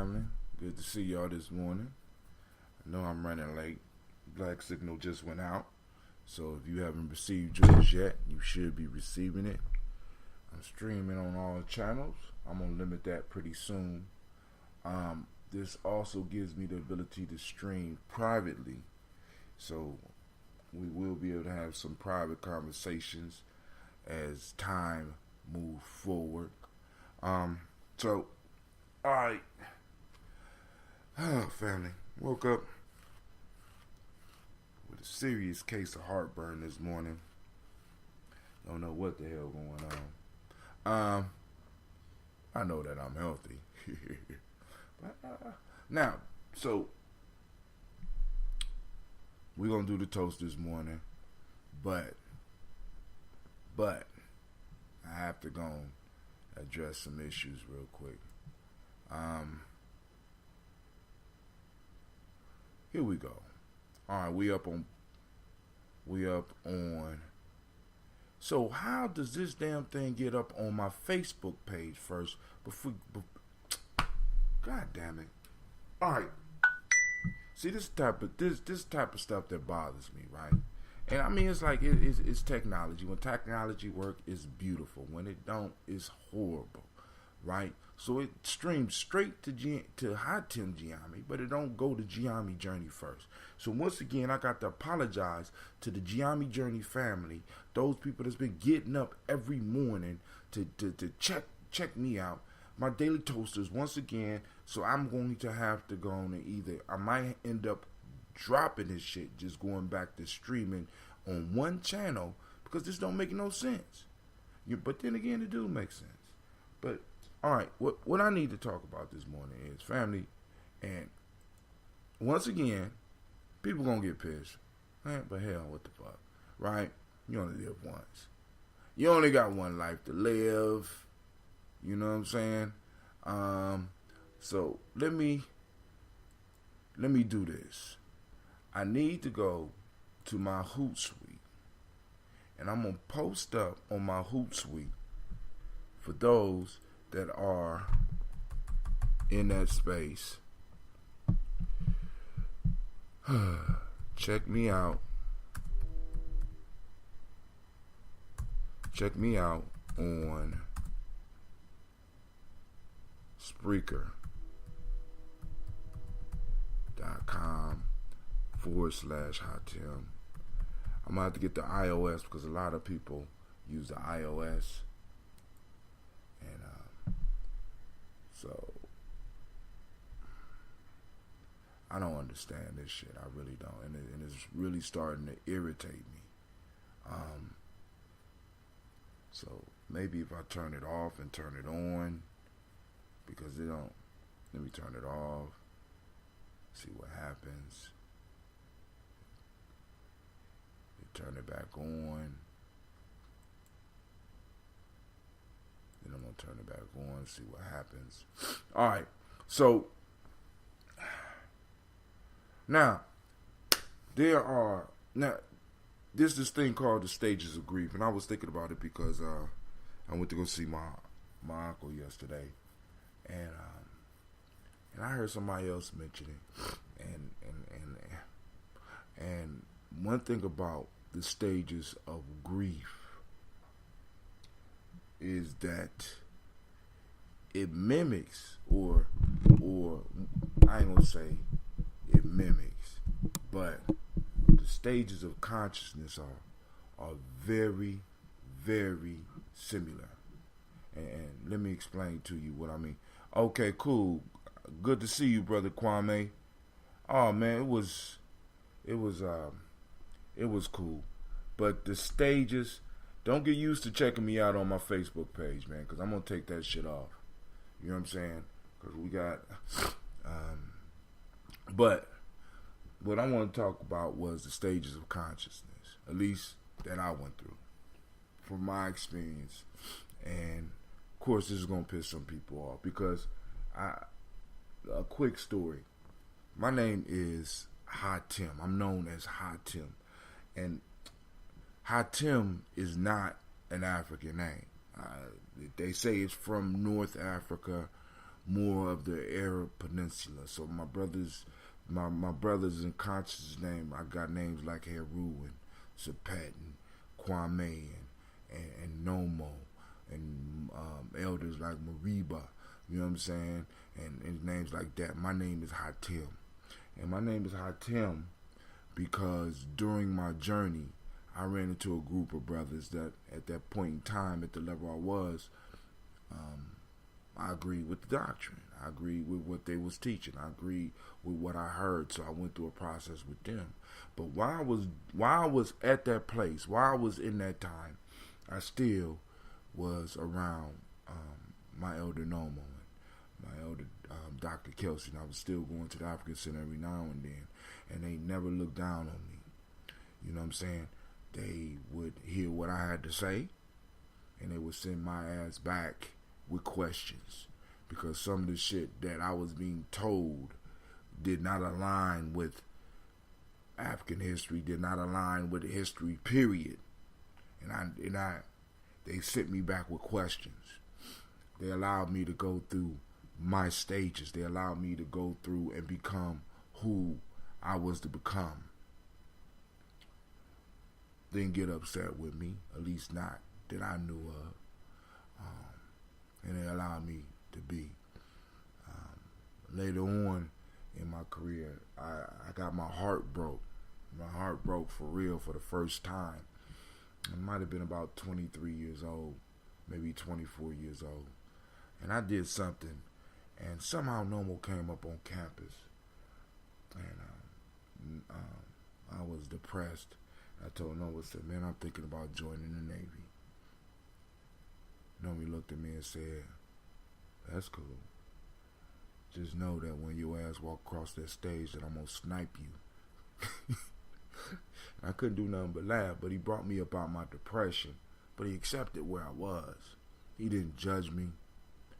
Family, good to see y'all this morning. I know I'm running late. Black signal just went out. So if you haven't received yours yet, you should be receiving it. I'm streaming on all channels. I'm going to limit that pretty soon. This also gives me the ability to stream privately. So we will be able to have some private conversations as time moves forward. So, alright. Family, woke up with a serious case of heartburn this morning. Don't know what the hell going on. I know that I'm healthy. Now, so we're gonna do the toast this morning, but I have to go and address some issues real quick. Here we go. All right, we up on. So how does this damn thing get up on my Facebook page first? God damn it! All right. See, this type of stuff that bothers me, right? And I mean, it's like it's technology. When technology work, it's beautiful. When it don't, it's horrible, right? So it streams straight to Hot Tim Gye-Nyame, but it don't go to Gye-Nyame Journey first. So once again, I got to apologize to the Gye-Nyame Journey family, those people that's been getting up every morning to check me out. My daily toasters once again. So I'm going to have to go on and either I might end up dropping this shit, just going back to streaming on one channel because this don't make no sense. But then again, it do make sense. But all right, what I need to talk about this morning is family, and once again, people gonna get pissed. But hell, what the fuck, right? You only live once. You only got one life to live. You know what I'm saying? So let me do this. I need to go to my Hootsuite, and I'm gonna post up on my Hootsuite for those that are in that space. Check me out. Check me out on Spreaker.com/Hot Tim. I'm gonna have to get the iOS because a lot of people use the iOS, and so I don't understand this shit. I really don't, and it's really starting to irritate me. So maybe if I turn it off and turn it on, because they don't. Let me turn it off. See what happens. Turn it back on. Then I'm gonna turn it back on. See what happens. All right. So now there's this thing called the stages of grief, and I was thinking about it because I went to go see my uncle yesterday. And I heard somebody else mention it, and one thing about the stages of grief is that it mimics, or I ain't gonna say it mimics, but the stages of consciousness are very, very similar. And let me explain to you what I mean. Okay, cool. Good to see you, brother Kwame. Oh man, it was cool. But the stages, don't get used to checking me out on my Facebook page, man, because I'm gonna take that shit off. You know what I'm saying? Because we got. But what I want to talk about was the stages of consciousness, at least that I went through, from my experience. And of course, this is gonna piss some people off because a quick story. My name is Hot Tim. I'm known as Hot Tim, and Hot Tim is not an African name. They say it's from North Africa, more of the Arab Peninsula. So my brothers, my brothers in conscious name, I got names like Heru and Sapet and Kwame and Nomo and elders like Mariba. You know what I'm saying? And names like that. My name is Hatim. And my name is Hatim because during my journey, I ran into a group of brothers that at that point in time, at the level I was, I agreed with the doctrine. I agreed with what they was teaching. I agreed with what I heard. So I went through a process with them. But while I was at that place, while I was in that time, I still was around my elder Nomo, my elder Dr. Kelsey, and I was still going to the African Center every now and then, and they never looked down on me. You know what I'm saying? They would hear what I had to say, and they would send my ass back with questions, because some of the shit that I was being told did not align with African history, did not align with history, period. And they sent me back with questions. They allowed me to go through my stages. They allowed me to go through and become who I was to become. Didn't get upset with me, at least not that I knew of. And they allowed me to be. Later on in my career, I got my heart broke. My heart broke for real for the first time. I might have been about 23 years old, maybe 24 years old. And I did something, and somehow Nomo came up on campus. And I was depressed. I told Nomo, I said, man, I'm thinking about joining the Navy. Nomo looked at me and said, that's cool. Just know that when your ass walk across that stage that I'm going to snipe you. I couldn't do nothing but laugh, but he brought me up out my depression. But he accepted where I was. He didn't judge me.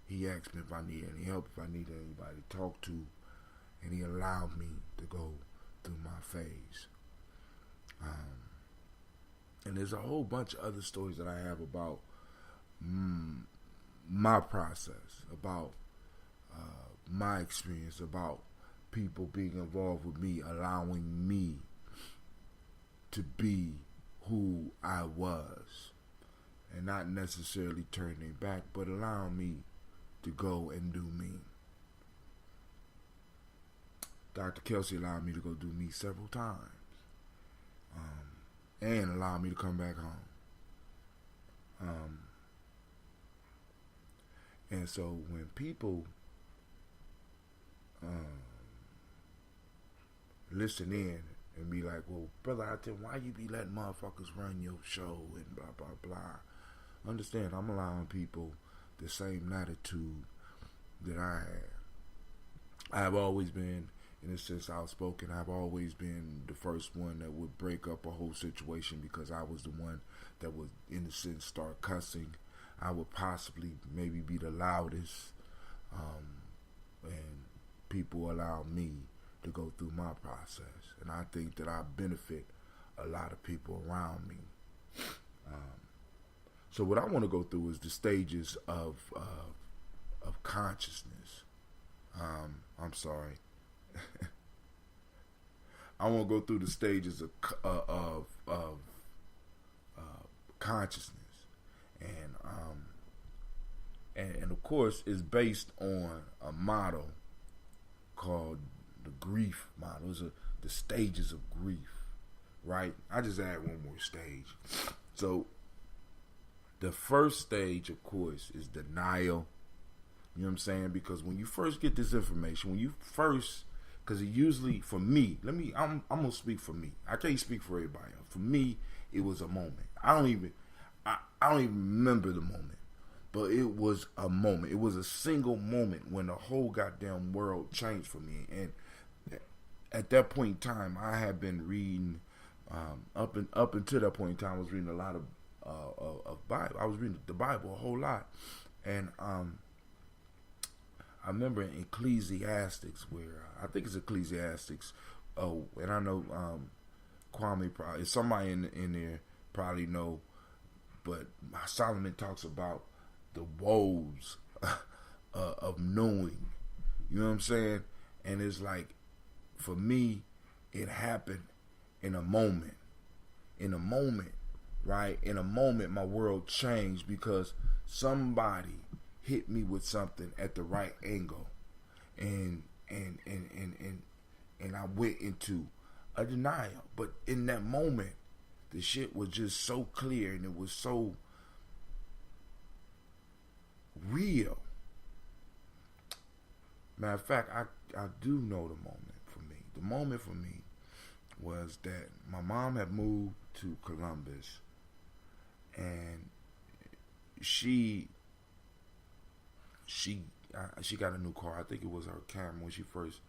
He asked me if I needed any help, if I needed anybody to talk to, and he allowed me to go through my phase. And there's a whole bunch of other stories that I have about my process, about my experience, about people being involved with me, allowing me to be who I was, and not necessarily turning back, but allowing me to go and do me. Dr. Kelsey allowed me to go do me several times, and allowed me to come back home. And so when people listen in and be like, well, brother, I tell you, why you be letting motherfuckers run your show and blah, blah, blah. Understand, I'm allowing people the same latitude that I have. I have always been, in a sense, outspoken. I've always been the first one that would break up a whole situation because I was the one that would, in a sense, start cussing. I would possibly maybe be the loudest, and people allow me to go through my process. And I think that I benefit a lot of people around me. So what I want to go through is the stages of consciousness. I'm sorry. I want to go through the stages of consciousness, and of course, it's based on a model called the grief model. It's the stages of grief, right? I just add one more stage. So the first stage, of course, is denial. You know what I'm saying? Because when you first get this information, because it usually, for me, I'm gonna speak for me. I can't speak for everybody else. For me, it was a moment. I don't even remember the moment, but it was a moment. It was a single moment when the whole goddamn world changed for me. And at that point in time, I had been reading, up until that point in time, I was reading a lot of Bible. I was reading the Bible a whole lot, and I remember in Ecclesiastics, where I think it's Ecclesiastics. Oh, and I know Kwame probably, somebody in there probably know, but Solomon talks about the woes of knowing. You know what I'm saying? And it's like, for me, it happened in a moment. In a moment, right? In a moment, my world changed because somebody hit me with something at the right angle, and I went into a denial. But in that moment, the shit was just so clear and it was so real. Matter of fact, I do know the moment for me. The moment for me was that my mom had moved to Columbus, and she got a new car. I think it was her Camry when she first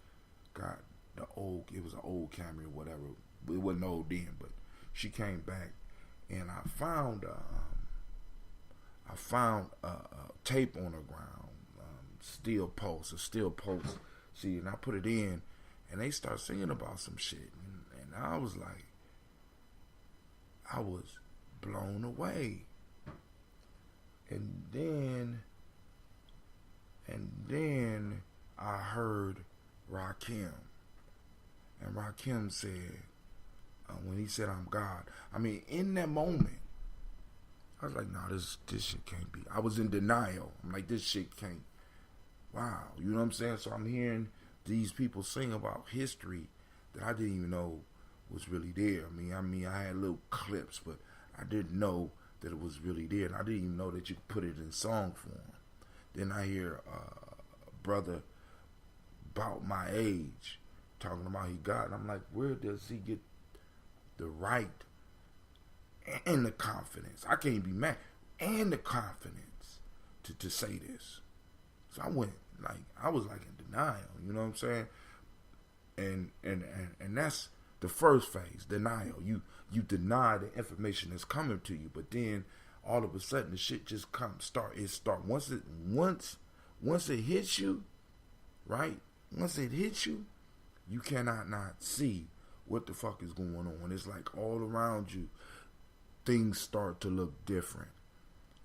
got it was an old Camry or whatever. It wasn't old then, but she came back, and I found a tape on the ground, a steel post. See, and I put it in, and they start singing about some shit, and I was like, I was blown away. And then I heard Rakim. And Rakim said, when he said, "I'm God." I mean, in that moment, I was like, "Nah, this shit can't be." I was in denial. I'm like, this shit can't. Wow, you know what I'm saying? So I'm hearing these people sing about history that I didn't even know was really there. I mean, I had little clips, but I didn't know that it was really there. And I didn't even know that you could put it in song form. Then I hear a brother about my age talking about he God. And I'm like, where does he get the right and the confidence? I can't be mad. And the confidence to say this. So I was like in denial, you know what I'm saying? And that's the first phase, denial. You deny the information that's coming to you, but then all of a sudden the shit just once it hits you, right? Once it hits you, you cannot not see what the fuck is going on. It's like all around you, things start to look different.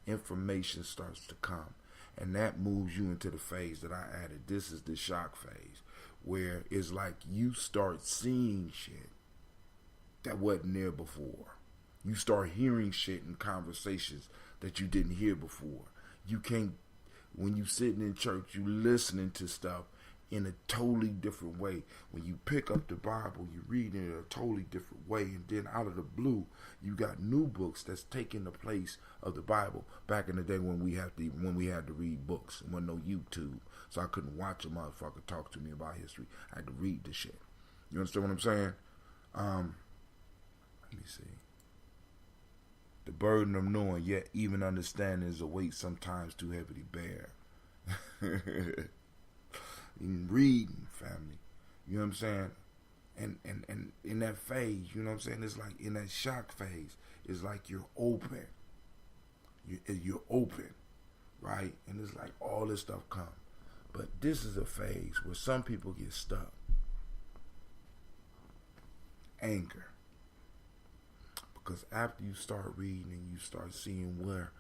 Information starts to come. And that moves you into the phase that I added. This is the shock phase, where it's like you start seeing shit that wasn't there before. You start hearing shit in conversations that you didn't hear before. You can't, when you sitting in church, you listening to stuff in a totally different way. When you pick up the Bible, you read it in a totally different way, and then out of the blue, you got new books that's taking the place of the Bible. Back in the day when we had to read books, and wasn't no YouTube, so I couldn't watch a motherfucker talk to me about history. I had to read the shit. You understand what I'm saying? Let me see. The burden of knowing, yet even understanding, is a weight sometimes too heavy to bear. In reading, family, you know what I'm saying, and in that phase, you know what I'm saying, it's like in that shock phase, it's like you're open, you're open, right, and it's like all this stuff comes, but this is a phase where some people get stuck. Anger, because after you start reading and you start seeing where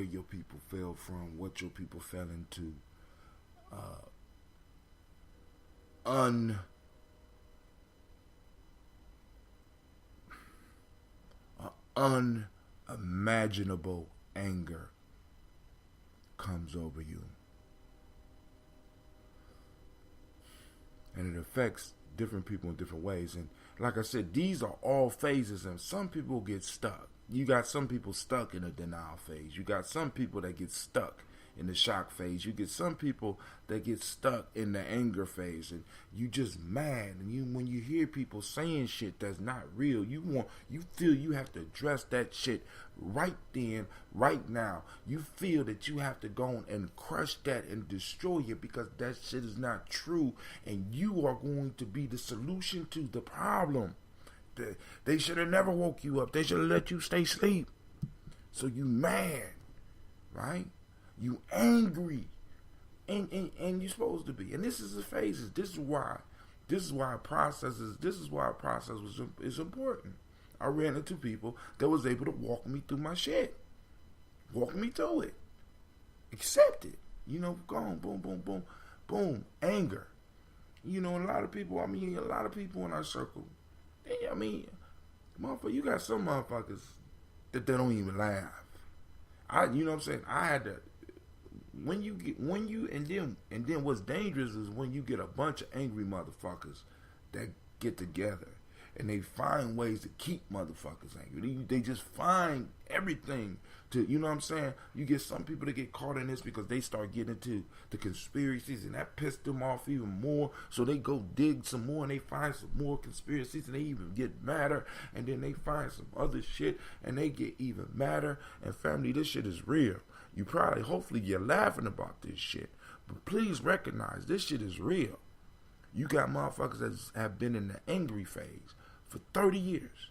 your people fell from, what your people fell into, unimaginable anger comes over you, and it affects different people in different ways. And like I said, these are all phases, and some people get stuck. You got some people stuck in a denial phase. You got some people that get stuck in the shock phase. You get some people that get stuck in the anger phase, and you just mad. And when you hear people saying shit that's not real, you feel you have to address that shit right then, right now. You feel that you have to go and crush that and destroy it because that shit is not true, and you are going to be the solution to the problem. They should have never woke you up. They should have let you stay asleep. So you mad, right? You angry, and you're supposed to be. And this is the phases. This is why process is important. I ran into people that was able to walk me through my shit, walk me through it, accept it, You know, gone, boom, boom, boom, boom, anger. You know, a lot of people in our circle, motherfucker, you got some motherfuckers that they don't even laugh. You know what I'm saying? I had to, and then what's dangerous is when you get a bunch of angry motherfuckers that get together and they find ways to keep motherfuckers angry. They just find everything to, you know what I'm saying? You get some people that get caught in this because they start getting into the conspiracies and that pissed them off even more. So they go dig some more and they find some more conspiracies and they even get madder. And then they find some other shit and they get even madder. And family, this shit is real. Hopefully you're laughing about this shit. But please recognize this shit is real. You got motherfuckers that have been in the angry phase for 30 years.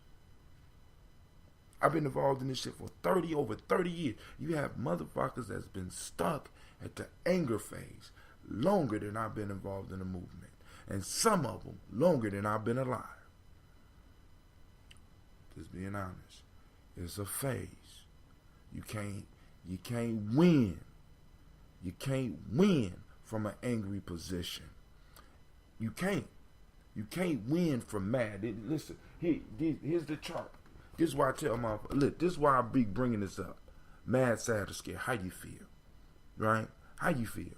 I've been involved in this shit for over 30 years. You have motherfuckers that's been stuck at the anger phase longer than I've been involved in the movement. And some of them longer than I've been alive. Just being honest. It's a phase. You can't win. You can't win from an angry position. You can't. You can't win from mad. Listen, here's the chart. This is why I tell my look. This is why I be bringing this up. Mad, sad, or scared. How you feel, right? How you feel?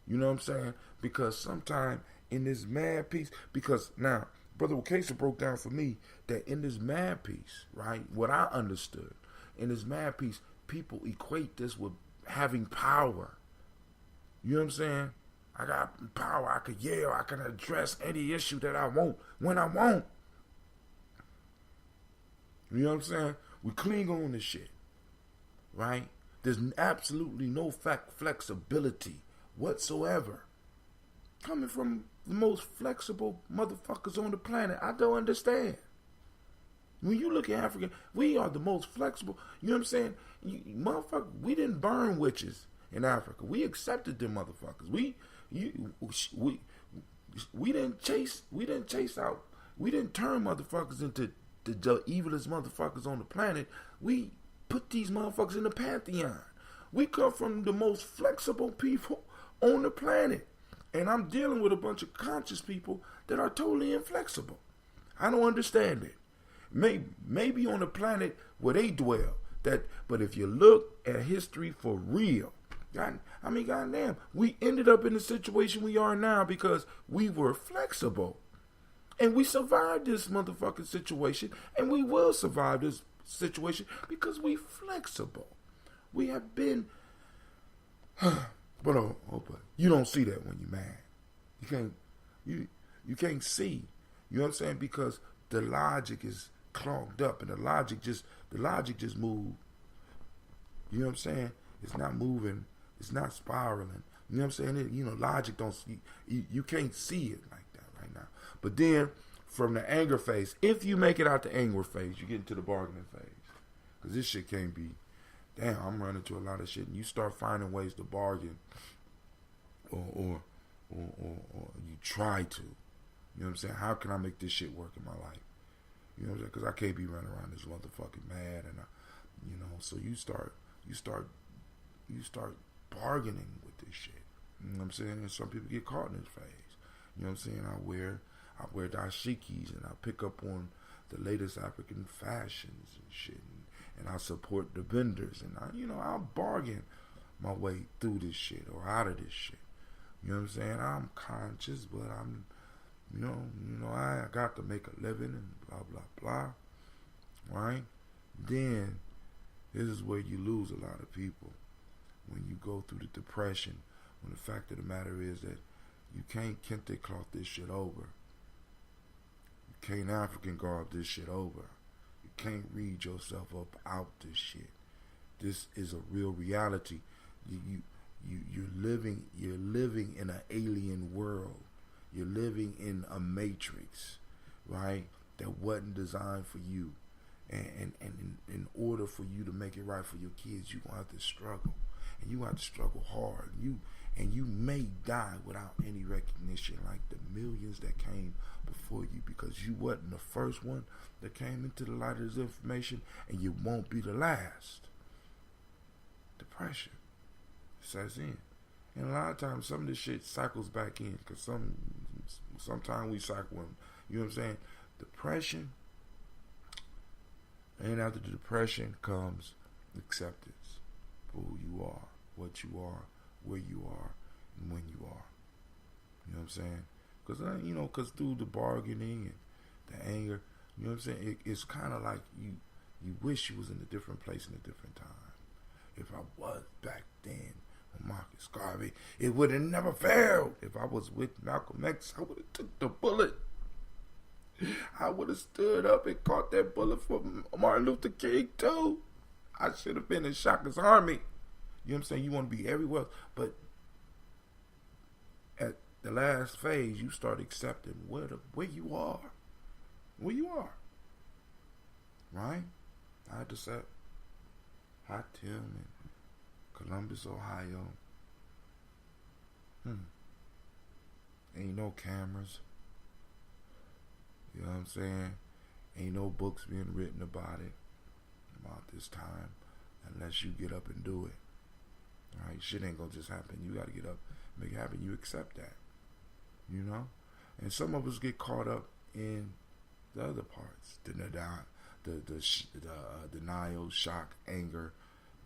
You know what I'm saying? Because sometimes in this mad piece, because now Brother Wakesa broke down for me that in this mad piece, right? What I understood in this mad piece, people equate this with having power. You know what I'm saying? I got power. I could yell. I can address any issue that I want when I want. You know what I'm saying? We cling on this shit, right? There's absolutely no flexibility whatsoever coming from the most flexible motherfuckers on the planet. I don't understand. When you look at Africa, we are the most flexible. You know what I'm saying? Motherfucker, we didn't burn witches in Africa. We accepted them motherfuckers. We didn't chase out. We didn't turn motherfuckers into the evilest motherfuckers on the planet. We put these motherfuckers in the pantheon. We come from the most flexible people on the planet. And I'm dealing with a bunch of conscious people that are totally inflexible. I don't understand it. Maybe on the planet where they dwell. But if you look at history for real, goddamn, we ended up in the situation we are now because we were flexible. And we survived this motherfucking situation, and we will survive this situation because we flexible. We have been, but you don't see that when you're mad. You can't see. You know what I'm saying? Because the logic is clogged up, and the logic just moved. You know what I'm saying? It's not moving. It's not spiraling. You know what I'm saying? Logic don't see. You can't see it like that right now. But then, from the anger phase, if you make it out the anger phase, you get into the bargaining phase. Because this shit can't be, damn, I'm running into a lot of shit. And you start finding ways to bargain. Or you try to. You know what I'm saying? How can I make this shit work in my life? You know what I'm saying? Because I can't be running around this motherfucking mad. And, so you start bargaining with this shit. You know what I'm saying? And some people get caught in this phase. You know what I'm saying? I wear dashikis and I pick up on the latest African fashions and shit. And I support the vendors. And I'll bargain my way through this shit or out of this shit. You know what I'm saying? I'm conscious, but I'm, I got to make a living and blah, blah, blah. Right? Then, this is where you lose a lot of people. When you go through the depression, when the fact of the matter is that you can't kente cloth this shit over. You can't African garb this shit over. You can't read yourself up out this shit. This is a real reality. You're living in an alien world. You're living in a matrix, right? That wasn't designed for you. And in order for you to make it right for your kids, you're gonna have to struggle. And you have to struggle hard. And you may die without any recognition like the millions that came before you, because you wasn't the first one that came into the light of this information, and you won't be the last. Depression sets in. And a lot of times, some of this shit cycles back in because sometimes we cycle in. You know what I'm saying? Depression, and after the depression comes acceptance for who you are, what you are, where you are, and when you are. You know what I'm saying? Because through the bargaining and the anger, you know what I'm saying? It's kind of like you wish you was in a different place in a different time. If I was back then with Marcus Garvey, it would have never failed. If I was with Malcolm X, I would have took the bullet. I would have stood up and caught that bullet for Martin Luther King too. I should have been in Shaka's army. You know what I'm saying? You want to be everywhere. But at the last phase, you start accepting where you are. Where you are. Right? I had to set Hot Tim in Columbus, Ohio. Ain't no cameras. You know what I'm saying? Ain't no books being written about this time, unless you get up and do it. All right? Shit ain't gonna just happen. You gotta get up, make it happen. You accept that. You know? And some of us get caught up in the other parts. The denial, shock, anger,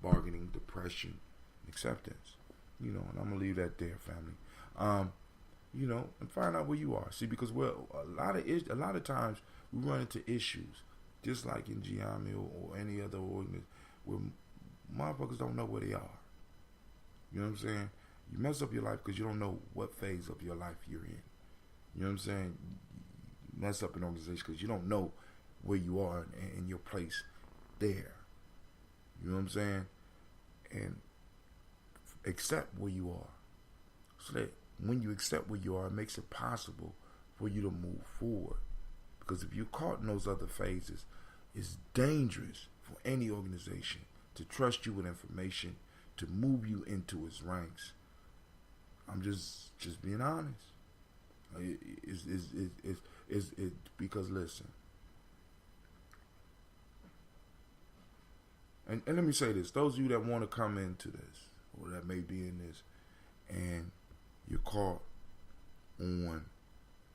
bargaining, depression, acceptance. You know, and I'm gonna leave that there, family. You know, and find out where you are. See, because a lot of times we run into issues, just like in Gye-Nyame or any other organization, where motherfuckers don't know where they are. You know what I'm saying? You mess up your life because you don't know what phase of your life you're in. You know what I'm saying? You mess up an organization because you don't know where you are in your place there. You know what I'm saying? And accept where you are. So that when you accept where you are, it makes it possible for you to move forward. Because if you're caught in those other phases, it's dangerous for any organization to trust you with information, to move you into its ranks. I'm just being honest. It's because listen. And let me say this. Those of you that want to come into this, or that may be in this, and you're caught on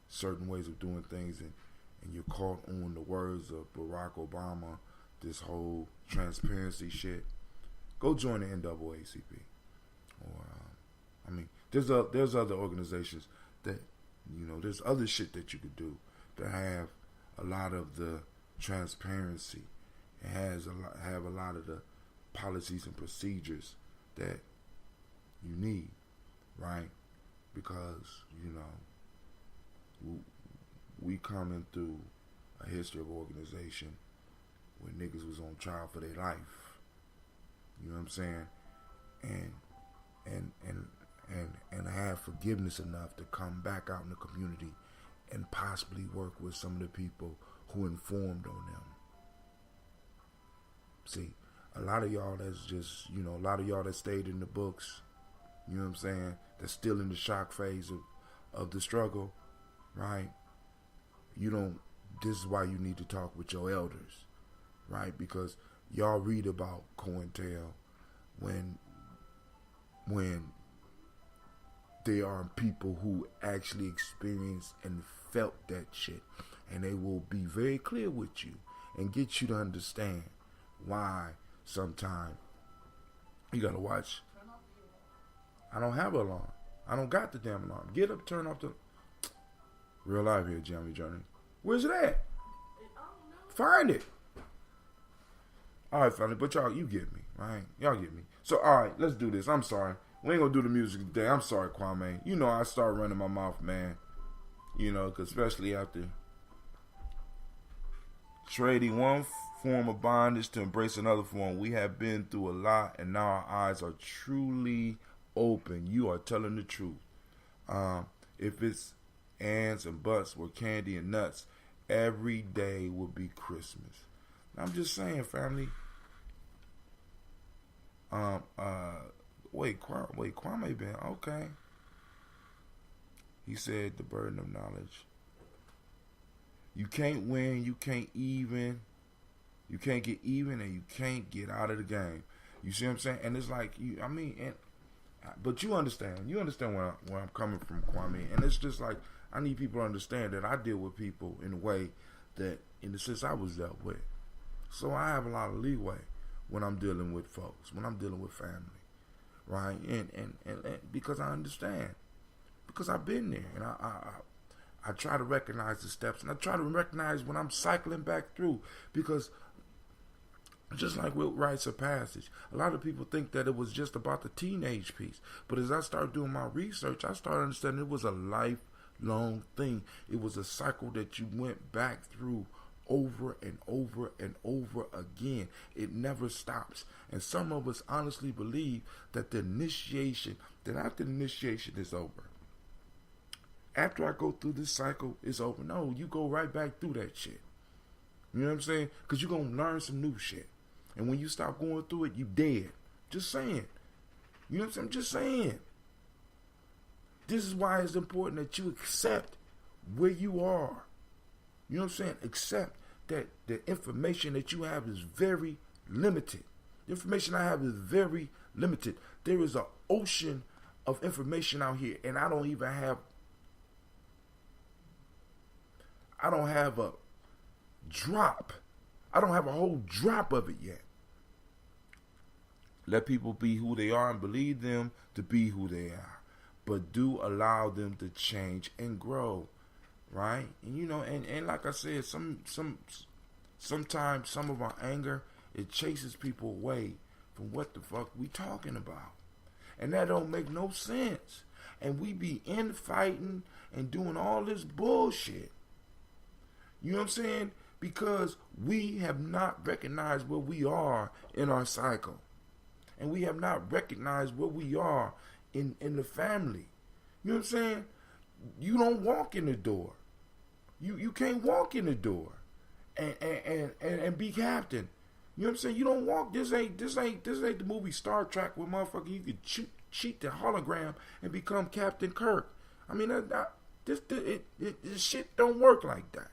certain ways of doing things, and you're caught on the words of Barack Obama, this whole transparency shit, go join the NAACP. Or, there's other organizations that, you know, there's other shit that you could do that have a lot of the transparency. It have a lot of the policies and procedures that you need, right? Because, you know, we coming through a history of organization where niggas was on trial for their life. You know what I'm saying? And have forgiveness enough to come back out in the community and possibly work with some of the people who informed on them. See, a lot of y'all that's just, you know, a lot of y'all that stayed in the books, you know what I'm saying, that's still in the shock phase of the struggle, right? This is why you need to talk with your elders, right? Because y'all read about COINTEL when there are people who actually experienced and felt that shit, and they will be very clear with you and get you to understand why sometimes you gotta watch. I don't have an alarm. I don't got the damn alarm. Get up, turn off the real life here, Jamie Journey. Where's it at? Find it. All right, family, but y'all, you get me, right? Y'all get me. So, all right, let's do this. I'm sorry. We ain't gonna do the music today. I'm sorry, Kwame. You know I start running my mouth, man. You know, cause especially after trading one form of bondage to embrace another form. We have been through a lot, and now our eyes are truly open. You are telling the truth. If it's ands and buts were candy and nuts, every day would be Christmas. I'm just saying, family. Kwame been okay. He said the burden of knowledge. You can't win, you can't even. You can't get even, and you can't get out of the game. You see what I'm saying? And it's like, But you understand. You understand where I'm coming from, Kwame. And it's just like, I need people to understand that I deal with people in a way that, in the sense I was dealt with. So I have a lot of leeway when I'm dealing with folks, when I'm dealing with family, right? And because I understand, because I've been there, and I try to recognize the steps, and I try to recognize when I'm cycling back through, because just like with rites of passage, a lot of people think that it was just about the teenage piece, but as I started doing my research, I started understanding it was a lifelong thing. It was a cycle that you went back through over and over and over again. It never stops. And some of us honestly believe that the initiation, that after the initiation is over, after I go through this cycle, it's over. No, you go right back through that shit. You know what I'm saying? Because you're going to learn some new shit. And when you stop going through it, you dead. Just saying. You know what I'm saying? Just saying. This is why it's important that you accept where you are. You know what I'm saying? Accept that the information that you have is very limited. The information I have is very limited. There is an ocean of information out here, and I don't have a drop. I don't have a whole drop of it yet. Let people be who they are and believe them to be who they are. But do allow them to change and grow. Right? And you know, and like I said, sometimes some of our anger, it chases people away from what the fuck we talking about. And that don't make no sense. And we be infighting and doing all this bullshit. You know what I'm saying? Because we have not recognized where we are in our cycle. And we have not recognized where we are in the family. You know what I'm saying? You don't walk in the door. You can't walk in the door and be captain. You know what I'm saying? You don't walk. This ain't the movie Star Trek where motherfucker you could cheat the hologram and become Captain Kirk. I mean, this shit don't work like that.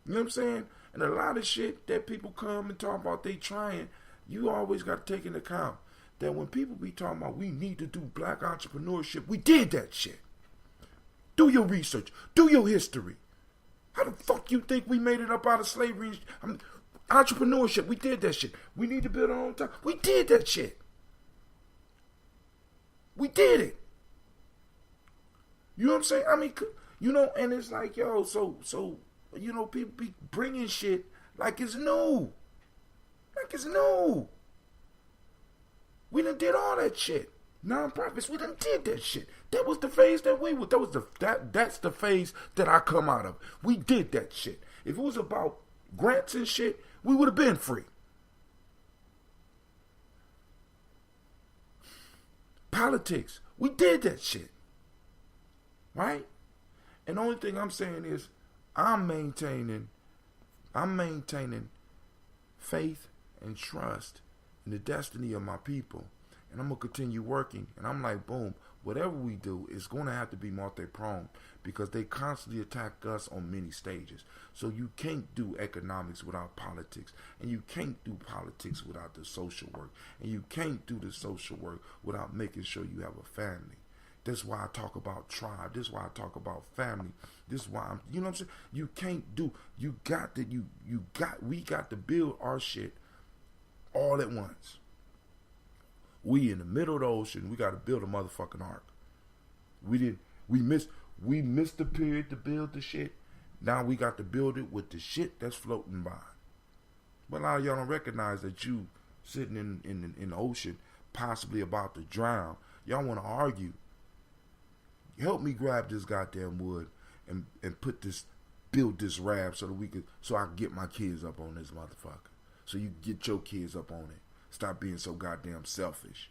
You know what I'm saying? And a lot of shit that people come and talk about they trying, you always got to take into account that when people be talking about we need to do black entrepreneurship, we did that shit. Do your research. Do your history. How the fuck you think we made it up out of slavery? Entrepreneurship, we did that shit. We need to build our own time. We did that shit. We did it. You know what I'm saying? I mean, you know, and it's like, yo, so you know, people be bringing shit like it's new. Like it's new. We done did all that shit. Non-profits, we done did that shit. That was the phase that we were. That's the phase that I come out of. We did that shit. If it was about grants and shit, we would have been free. Politics, we did that shit. Right? And the only thing I'm saying is I'm maintaining faith and trust in the destiny of my people. And I'm going to continue working. And I'm like, boom, whatever we do is going to have to be multi-pronged because they constantly attack us on many stages. So you can't do economics without politics. And you can't do politics without the social work. And you can't do the social work without making sure you have a family. That's why I talk about tribe. This is why I talk about family. This is why you know what I'm saying? You can't do, we got to build our shit all at once. We in the middle of the ocean, we got to build a motherfucking ark. We missed the period to build the shit. Now we got to build it with the shit that's floating by. But a lot of y'all don't recognize that you sitting in the ocean, possibly about to drown. Y'all want to argue. Help me grab this goddamn wood and build this raft so I can get my kids up on this motherfucker. So you get your kids up on it. Stop being so goddamn selfish.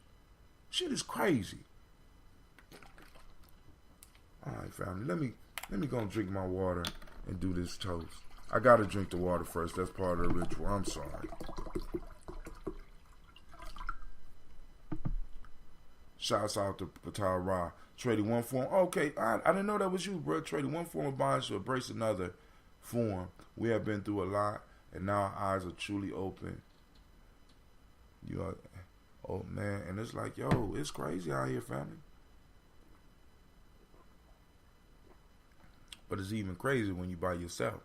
Shit is crazy. Alright, family. Let me go and drink my water and do this toast. I gotta drink the water first. That's part of the ritual. I'm sorry. Shouts out to Patal Ra. Trading one form. Okay, I didn't know that was you, bro. Trading one form of bondage to embrace another form. We have been through a lot, and now our eyes are truly open. You are Oh man, and it's like, yo, it's crazy out here, family. But it's even crazier when you by yourself.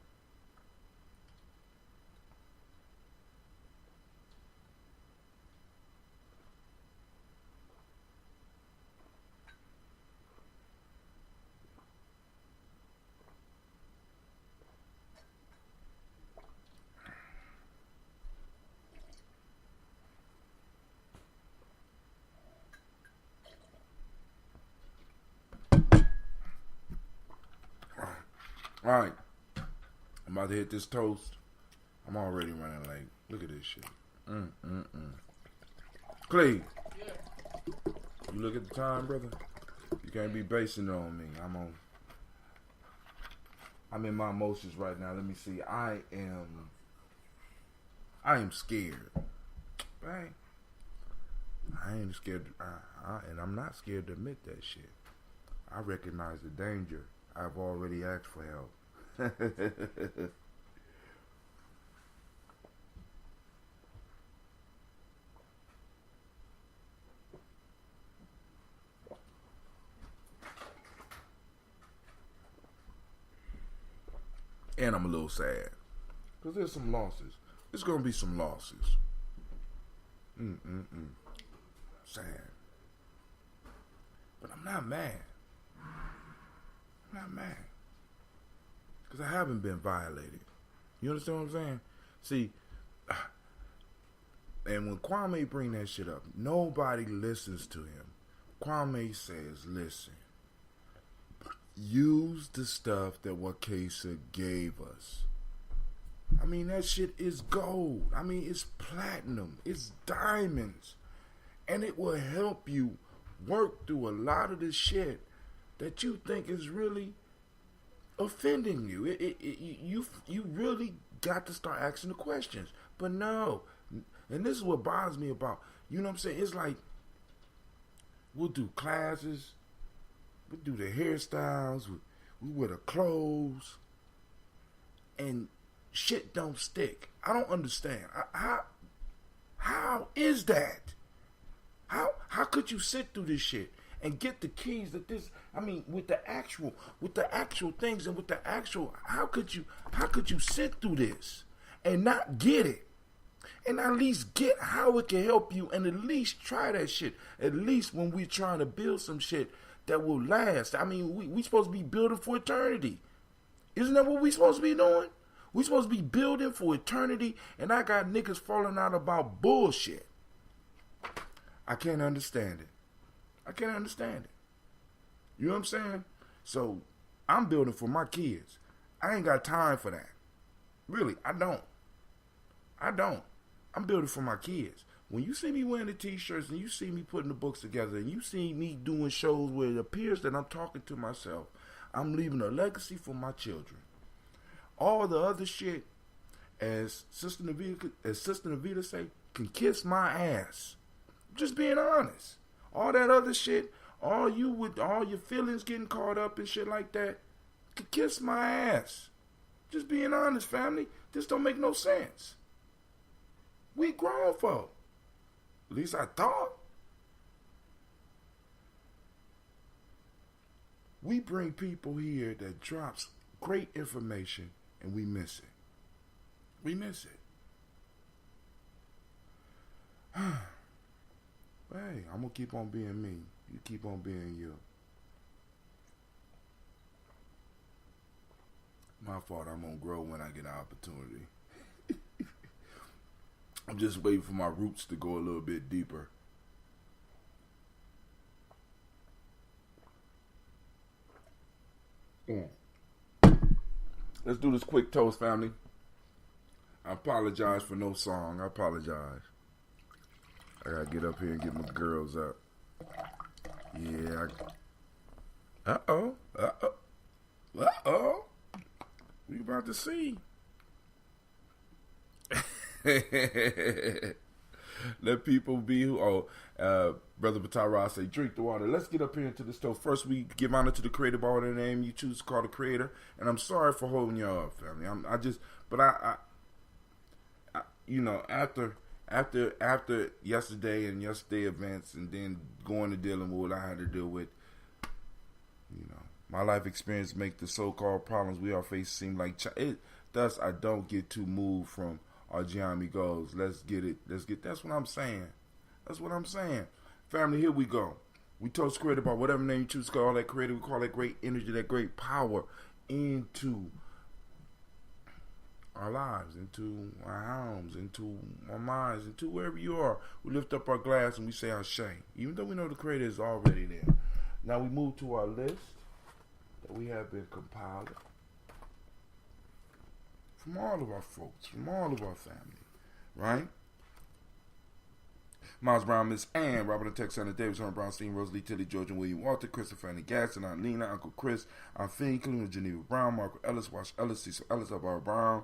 All right, I'm about to hit this toast. I'm already running late. Look at this shit. Clay, you look at the time, brother. You can't be basing it on me. I'm in my emotions right now. Let me see. I am scared. Right? I ain't scared, and I'm not scared to admit that shit. I recognize the danger. I've already asked for help. And I'm a little sad. Because there's some losses. There's going to be some losses. Sad. But I'm not mad. I'm not mad. Because I haven't been violated. You understand what I'm saying? See, and when Kwame bring that shit up, nobody listens to him. Kwame says, listen, use the stuff that Wakesa gave us. I mean, that shit is gold. I mean, it's platinum. It's diamonds. And it will help you work through a lot of the shit that you think is really offending you. You really got to start asking the questions. But no. And this is what bothers me about, you know what I'm saying? It's like, we'll do classes. We do the hairstyles. We wear the clothes. And shit don't stick. I don't understand. How is that? How could you sit through this shit and get the keys that this, I mean, with the actual things and with the actual, how could you sit through this and not get it? And at least get how it can help you and at least try that shit. At least when we're trying to build some shit that will last. I mean, we supposed to be building for eternity. Isn't that what we supposed to be doing? We supposed to be building for eternity, and I got niggas falling out about bullshit. I can't understand it. I can't understand it. You know what I'm saying? So, I'm building for my kids. I ain't got time for that. Really, I don't. I'm building for my kids. When you see me wearing the t-shirts and you see me putting the books together and you see me doing shows where it appears that I'm talking to myself, I'm leaving a legacy for my children. All the other shit, as Sister Navita say, can kiss my ass. Just being honest. All that other shit, all your feelings getting caught up and shit like that, can kiss my ass. Just being honest, family. This don't make no sense. We grown folk. At least I thought. We bring people here that drops great information and we miss it. We miss it. Hey, I'm going to keep on being me. You keep on being you. My fault, I'm going to grow when I get an opportunity. I'm just waiting for my roots to go a little bit deeper. Let's do this quick toast, family. I apologize for no song. I apologize. I gotta get up here and get my girls up. Yeah. Uh-oh. We about to see. Let people be who. Brother Batara say, drink the water. Let's get up here into the stove. First, we give honor to the creator by the name you choose to call the creator. And I'm sorry for holding y'all up, family. I after yesterday and yesterday events, and then going to dealing with what I had to deal with, my life experience make the so-called problems we all face seem like thus I don't get too moved from our Gye-Nyame goals. Let's get it. That's what I'm saying. That's what I'm saying. Family, here we go. We toast creative about whatever name you choose to call that creative. We call that great energy, that great power into our lives, into our homes, into our minds, into wherever you are. We lift up our glass and we say Ashe, even though we know the creator is already there. Now we move to our list that we have been compiling from all of our folks, from all of our family, right? Miles Brown, Miss Ann, Robert and Texana Davis, Herman Brownstein, Rosalie Tilly, George and William Walter, Christopher Fanny Gaston, Aunt Lena, Uncle Chris, Aunt Finn, Kalina Geneva Brown, Margaret Ellis, Wash Ellis, Cecil Ellis, Alvaro Brown,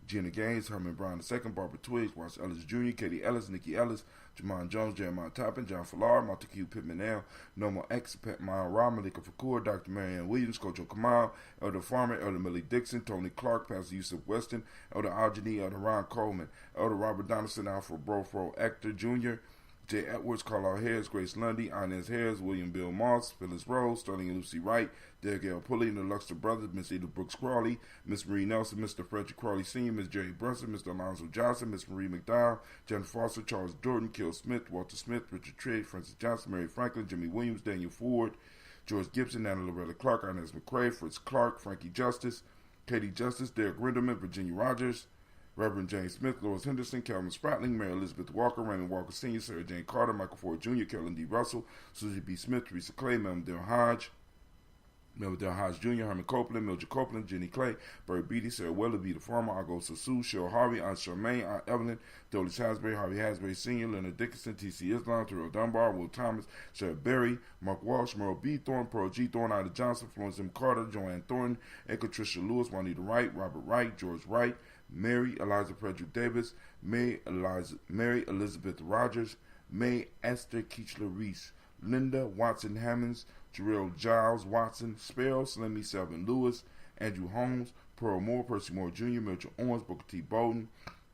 Gina Gaines, Herman Brown II, Barbara Twiggs, Wash Ellis Jr., Katie Ellis, Nikki Ellis, Jamon Jones, Jeremiah Toppin, John Fallar, Montague Pittman L, Normal X, Pat Mile Ra, Malika Fakur, Dr. Marianne Williams, Coach Kamal, Elder Farmer, Elder Millie Dixon, Tony Clark, Pastor Yusuf Weston, Elder Algeny, Elder Ron Coleman, Elder Robert Donaldson, Alfred Brofro, Actor Jr., Jay Edwards, Carlisle Harris, Grace Lundy, Inez Harris, William Bill Moss, Phyllis Rose, Sterling and Lucy Wright, Derek L. Pulley, the Luxor Brothers, Miss Ada Brooks Crawley, Miss Marie Nelson, Mr. Frederick Crawley Sr., Miss Jerry Brunson, Mr. Alonzo Johnson, Miss Marie McDowell, Jen Foster, Charles Jordan, Kill Smith, Walter Smith, Richard Trigg, Francis Johnson, Mary Franklin, Jimmy Williams, Daniel Ford, George Gibson, Nana Loretta Clark, Inez McCrae, Fritz Clark, Frankie Justice, Katie Justice, Derek Rinderman, Virginia Rogers, Reverend James Smith, Lois Henderson, Calvin Spratling, Mary Elizabeth Walker, Raymond Walker Sr., Sarah Jane Carter, Michael Ford Jr., Carolyn D. Russell, Susie B. Smith, Teresa Clay, Melvin Hodge, Jr., Herman Copeland, Mildred Copeland, Jenny Clay, Barry Beatty, Sarah Wellaby, the farmer, Argo Sasu, Cheryl Harvey, Aunt Charmaine, Aunt Evelyn, Dolly Hasbury, Harvey Hasbury Sr., Leonard Dickinson, T.C. Islam, Terrell Dunbar, Will Thomas, Sarah Berry, Mark Walsh, Merle B. Thorne, Pearl G. Thorne, Ida Johnson, Florence M. Carter, Joanne Thornton, and Patricia Lewis, Juanita Wright, Robert Wright, George Wright, Mary Eliza Frederick Davis, Mary Elizabeth Rogers, May Esther Keechler Reese, Linda Watson Hammonds, Jarrell Giles Watson, Sparrow, Slimmy Selvin Lewis, Andrew Holmes, Pearl Moore, Percy Moore Jr., Mitchell Owens, Booker T. Bowden,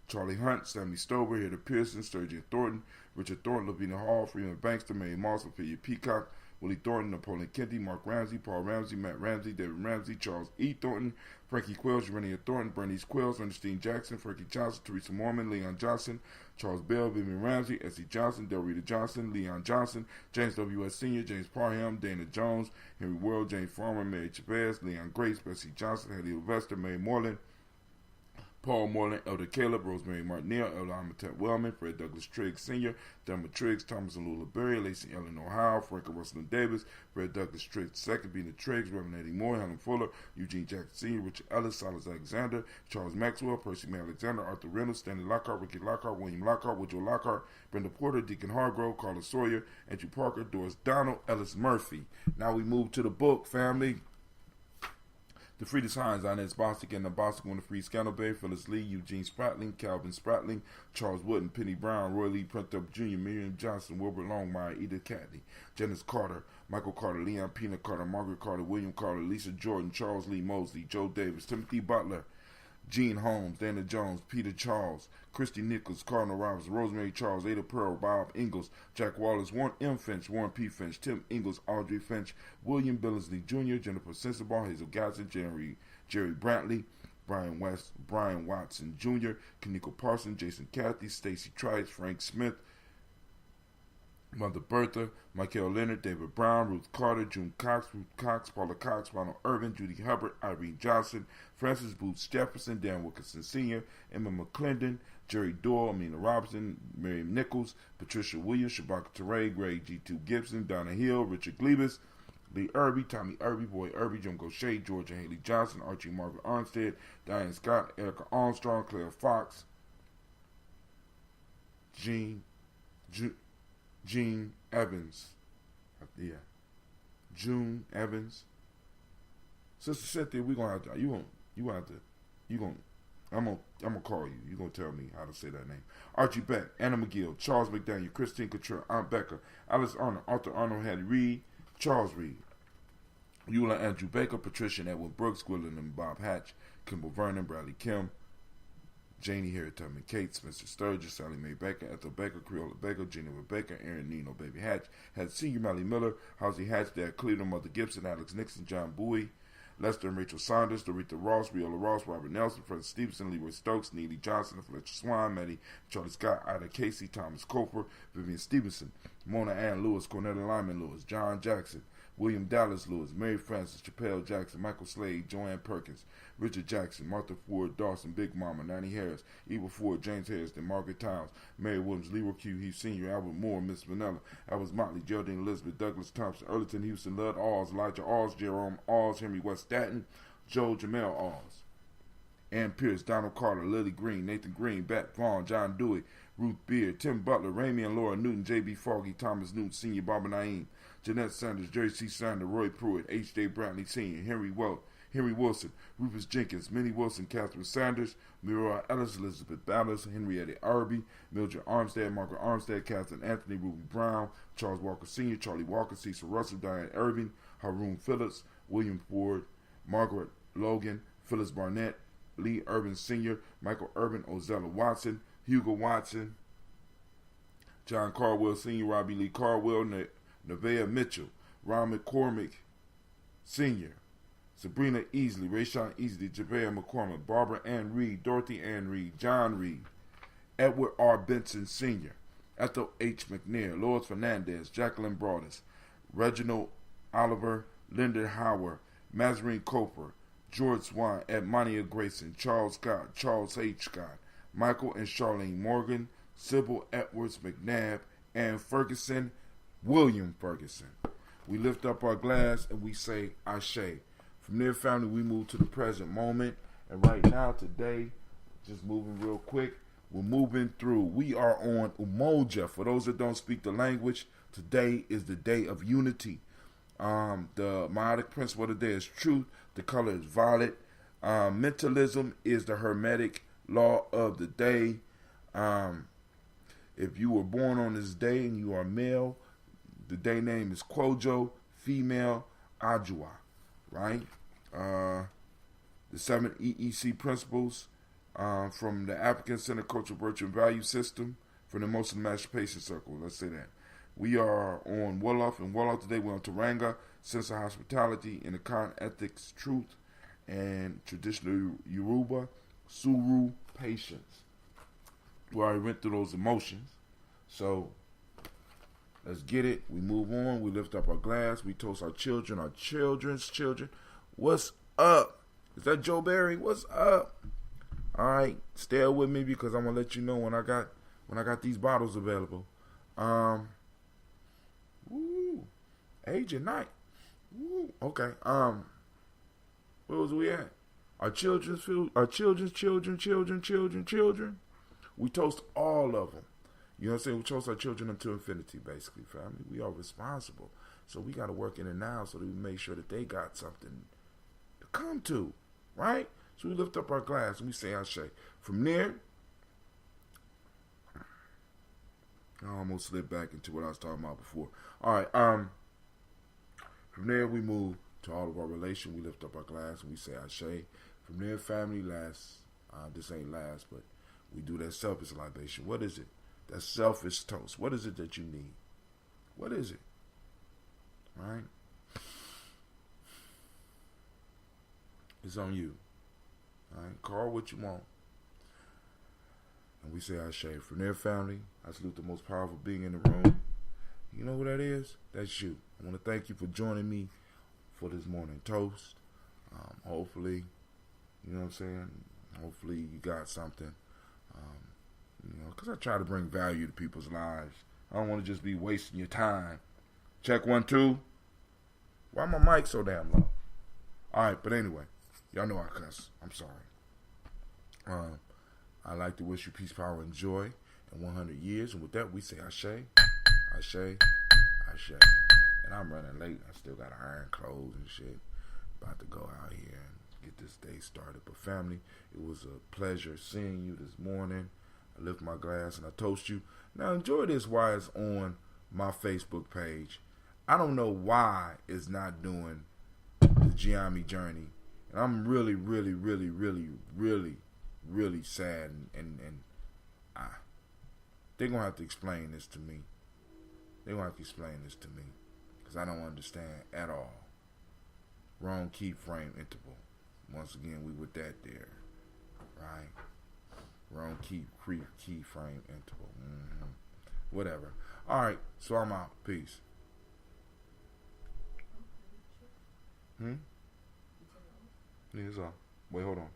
Charlie Hunt, Sammy Stover, Hilda Pearson, Sturgeon Thornton, Richard Thornton, Lavina Hall, Freeman Bankster, Mary Moss, Ophelia Peacock, Willie Thornton, Napoleon Kenty, Mark Ramsey, Paul Ramsey, Matt Ramsey, David Ramsey, Charles E. Thornton, Frankie Quills, Urania Thornton, Bernice Quills, Ernestine Jackson, Frankie Johnson, Teresa Mormon, Leon Johnson, Charles Bell, Vivian Ramsey, S.C. Johnson, Del Rita Johnson, Leon Johnson, James W.S. Sr., James Parham, Dana Jones, Henry World, James Farmer, Mary Chavez, Leon Grace, Bessie Johnson, Haley Sylvester, Mary Moreland, Paul Moreland, Elder Caleb, Rosemary Martinez, Elder Amatet Wellman, Fred Douglas Triggs Sr., Delma Triggs, Thomas and Lula Berry, Lacey Eleanor Howe, Frank Russell Davis, Fred Douglas Triggs II, Bina Triggs, Reverend Eddie Moore, Helen Fuller, Eugene Jackson Sr., Richard Ellis, Silas Alexander, Charles Maxwell, Percy May Alexander, Arthur Reynolds, Stanley Lockhart, Ricky Lockhart, William Lockhart, Woodrow Lockhart, Brenda Porter, Deacon Hargrove, Carla Sawyer, Andrew Parker, Doris Donald, Ellis Murphy. Now we move to the book, family. The Frida Hines, Inez Bostic, and the Bostic on the Free Scandal Bay, Phyllis Lee, Eugene Spratling, Calvin Spratling, Charles Wooden, Penny Brown, Roy Lee Printup Jr., Miriam Johnson, Wilbur Longmire, Edith Cadney, Janice Carter, Michael Carter, Leon Pina Carter, Margaret Carter, William Carter, Lisa Jordan, Charles Lee Mosley, Joe Davis, Timothy Butler, Gene Holmes, Dana Jones, Peter Charles, Christy Nichols, Cardinal Roberts, Rosemary Charles, Ada Pearl, Bob Ingalls, Jack Wallace, Warren M. Finch, Warren P. Finch, Tim Ingalls, Audrey Finch, William Billingsley Jr., Jennifer Sensabaugh, Hazel Gatson, Jerry Brantley, Brian Watson Jr., Kaniko Parson, Jason Cathy, Stacy Trice, Frank Smith, Mother Bertha, Michael Leonard, David Brown, Ruth Carter, June Cox, Ruth Cox, Paula Cox, Ronald Irvin, Judy Hubbard, Irene Johnson, Francis Booth Jefferson, Dan Wilkinson Sr., Emma McClendon, Jerry Doyle, Amina Robinson, Miriam Nichols, Patricia Williams, Shabaka Teray, Greg G2 Gibson, Donna Hill, Richard Glebus, Lee Irby, Tommy Irby, Boy Irby, Jim Gaucher, Georgia Haley Johnson, Archie Margaret Armstead, Diane Scott, Erica Armstrong, Claire Fox, Gene Evans, June Evans. Sister Cynthia, I'm gonna call you. You're gonna tell me how to say that name. Archie Beck, Anna McGill, Charles McDaniel, Christine Cottrell, Aunt Becker, Alice Arnold, Arthur Arnold, Hattie Reed, Charles Reed, Eula Andrew Baker, Patricia and Edwin Brooks, Gwilyn and Bob Hatch, Kimball Vernon, Bradley Kim, Janie Harriet Tubman, Kate Spencer Sturgis, Sally Mae Baker, Ethel Baker, Creola Baker, Gina Rebecca, Aaron Nino, Baby Hatch, had Senior Melly Miller, Halsey Hatch, Dad Cleveland, Mother Gibson, Alex Nixon, John Bowie, Lester and Rachel Saunders, Doretha Ross, Riola Ross, Robert Nelson, Fred Stevenson, Leroy Stokes, Neely Johnson, Fletcher Swan, Maddie, Charlie Scott, Ida Casey, Thomas Coper, Vivian Stevenson, Mona Ann Lewis, Cornetta Lyman Lewis, John Jackson, William Dallas Lewis, Mary Frances, Chappelle Jackson, Michael Slade, Joanne Perkins, Richard Jackson, Martha Ford, Dawson, Big Mama, Nanny Harris, Eva Ford, James Harrison, Margaret Towns, Mary Williams, Leroy Q. Heath Sr., Albert Moore, Miss Vanilla, Albert Motley, Geraldine Elizabeth, Douglas Thompson, Earleton Houston, Lud Alls, Elijah Alls, Jerome Alls, Henry West Statton, Joe Jamel Alls, Ann Pierce, Donald Carter, Lily Green, Nathan Green, Bat Vaughn, John Dewey, Ruth Beard, Tim Butler, Ramey and Laura Newton, J.B. Foggy, Thomas Newton Sr., Barbara Naeem, Jeanette Sanders, Jerry C. Sander, Roy Pruitt, H.J. Brantley Sr., Henry Wilson, Rufus Jenkins, Minnie Wilson, Catherine Sanders, Mira Ellis, Elizabeth Ballas, Henrietta Irby, Mildred Armstead, Margaret Armstead, Catherine Anthony, Ruby Brown, Charles Walker Sr., Charlie Walker, Cecil Russell, Diane Irving, Haroon Phillips, William Ford, Margaret Logan, Phyllis Barnett, Lee Urban Sr., Michael Urban, Ozella Watson, Hugo Watson, John Carwell Sr., Robbie Lee Carwell, Nevaeh Mitchell, Ron McCormick Sr., Sabrina Easley, Rayshawn Easley, Javea McCormick, Barbara Ann Reed, Dorothy Ann Reed, John Reed, Edward R. Benson Sr., Ethel H. McNair, Lois Fernandez, Jacqueline Broadus, Reginald Oliver, Linda Howard, Mazarine Coper, George Swan, Edmonia Grayson, Charles Scott, Charles H. Scott, Michael and Charlene Morgan, Sybil Edwards McNabb, Ann Ferguson, William Ferguson. We lift up our glass and we say Ashe. From there, family, we move to the present moment. And right now, today, just moving real quick, we're moving through. We are on Umoja. For those that don't speak the language, today is the day of unity. The Maotic principle of the day is truth. The color is violet. Mentalism is the hermetic law of the day. If you were born on this day and you are male, the day name is Kwojo, female, Ajua, right? The 7 EEC principles from the African Center Cultural Virtue and Value System from the Muslim Emancipation Circle. Let's say that. We are on Wolof, and Wolof today we're on Taranga, Sense of Hospitality, Inakan Ethics, Truth, and Traditional Yoruba, Suru, Patience. We already went through those emotions. So, let's get it. We move on. We lift up our glass. We toast our children, our children's children. What's up? Is that Joe Barry? What's up? All right, stay with me because I'm gonna let you know when I got these bottles available. Age at night. Okay. Where was we at? Our children's children. We toast all of them. You know what I'm saying? We toast our children unto infinity, basically, family. We are responsible. So we got to work in it now so that we make sure that they got something to come to, right? So we lift up our glass and we say Ashe. From there, I almost slipped back into what I was talking about before. All right, from there we move to all of our relation. We lift up our glass and we say Ashe. From there, family, this ain't last, but we do that selfish libation. What is it? That selfish toast. What is it that you need? What is it? Right? It's on you. All right? Call what you want. And we say Ashe. From their family, I salute the most powerful being in the room. You know who that is? That's you. I want to thank you for joining me for this morning toast. Hopefully, you know what I'm saying? Hopefully you got something. Because I try to bring value to people's lives. I don't want to just be wasting your time. Check 1, 2. Why my mic so damn low? All right, but anyway, y'all know I cuss. I'm sorry. I like to wish you peace, power, and joy in 100 years. And with that, we say Ashe, Ashe, Ashe. And I'm running late. I still got to iron clothes and shit. About to go out here and get this day started. But family, it was a pleasure seeing you this morning. I lift my glass and I toast you. Now enjoy this while it's on my Facebook page. I don't know why it's not doing the Gye-Nyame journey. And I'm really really sad, and they're gonna have to explain this to me. They're gonna have to explain this to me because I don't understand at all. Wrong key frame interval. Once again, we with that there, right? Wrong key frame interval. Whatever. All right, so I'm out. Peace. Yeah, it's all. Wait, hold on.